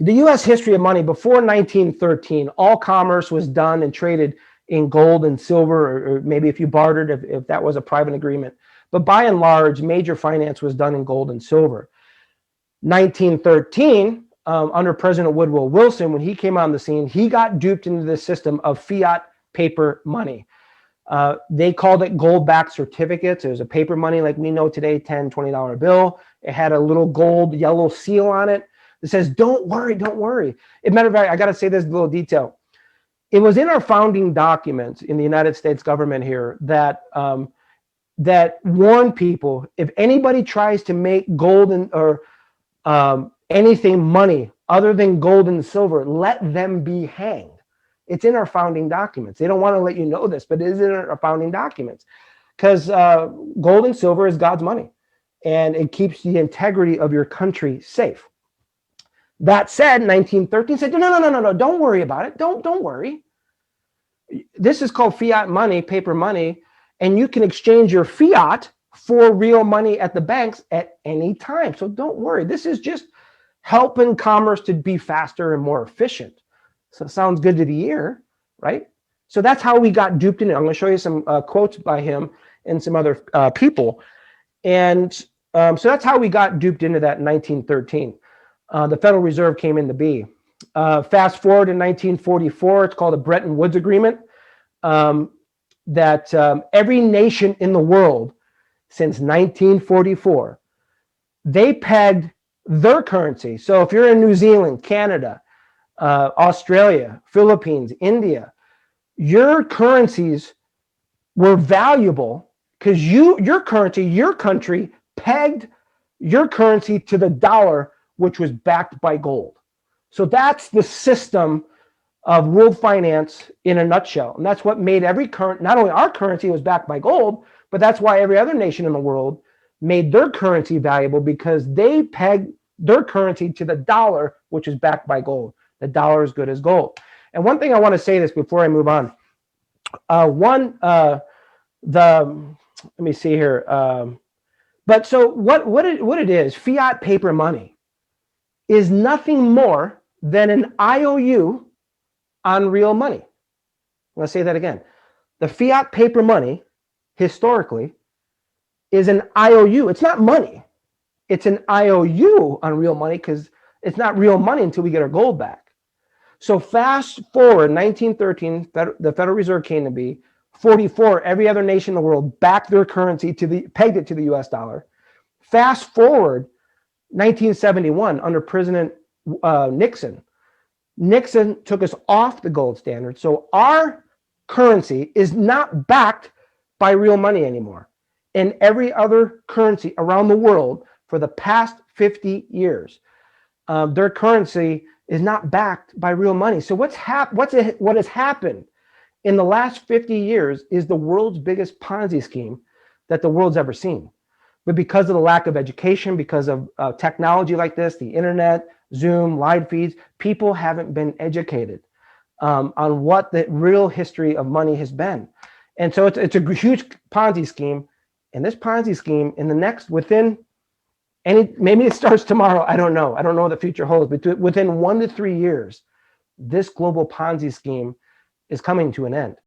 The U.S. history of money before 1913, all commerce was done and traded in gold and silver, or maybe if you bartered, if that was a private agreement. But by and large, major finance was done in gold and silver. 1913, under President Woodrow Wilson, when he came on the scene, he got duped into the system of fiat paper money. They called it gold-backed certificates. It was a paper money like we know today, $10, $20 bill. It had a little gold yellow seal on it that says, don't worry, don't worry. As a matter of fact, I got to say this little detail. It was in our founding documents in the United States government here that that warned people, if anybody tries to make gold or anything money other than gold and silver, let them be hanged. It's in our founding documents. They don't want to let you know this, but it is in our founding documents, because gold and silver is God's money, and it keeps the integrity of your country safe. That said, 1913 said, no, don't worry about it. Don't worry. This is called fiat money, paper money, and you can exchange your fiat for real money at the banks at any time. So don't worry. This is just helping commerce to be faster and more efficient. So it sounds good to the ear, right? So that's how we got duped in it. I'm going to show you some quotes by him and some other people. And so that's how we got duped into that in 1913. The Federal Reserve came into being. Fast forward in 1944, it's called the Bretton Woods Agreement, that every nation in the world since 1944, they pegged their currency. So if you're in New Zealand, Canada, Australia, Philippines, India, your currencies were valuable because your currency, your country pegged your currency to the dollar, which was backed by gold. So that's the system of world finance in a nutshell. And that's what made every not only our currency was backed by gold, but that's why every other nation in the world made their currency valuable, because they pegged their currency to the dollar, which is backed by gold. The dollar is good as gold. And one thing I want to say this before I move on. Let me see here. But so what it is, fiat paper money is nothing more than an IOU on real money. I'm going to say that again. The fiat paper money, historically, is an IOU. It's not money. It's an IOU on real money, because it's not real money until we get our gold back. So fast forward, 1913, the Federal Reserve came to be. 44, every other nation in the world backed their currency pegged it to the US dollar. Fast forward, 1971, under President Nixon. Nixon took us off the gold standard. So our currency is not backed by real money anymore. And every other currency around the world for the past 50 years, their currency is not backed by real money. So what has happened in the last 50 years is the world's biggest Ponzi scheme that the world's ever seen. But because of the lack of education, because of technology like this, the internet, Zoom, live feeds, people haven't been educated on what the real history of money has been. And so it's a huge Ponzi scheme. And this Ponzi scheme maybe it starts tomorrow. I don't know. I don't know what the future holds. But within 1 to 3 years, this global Ponzi scheme is coming to an end.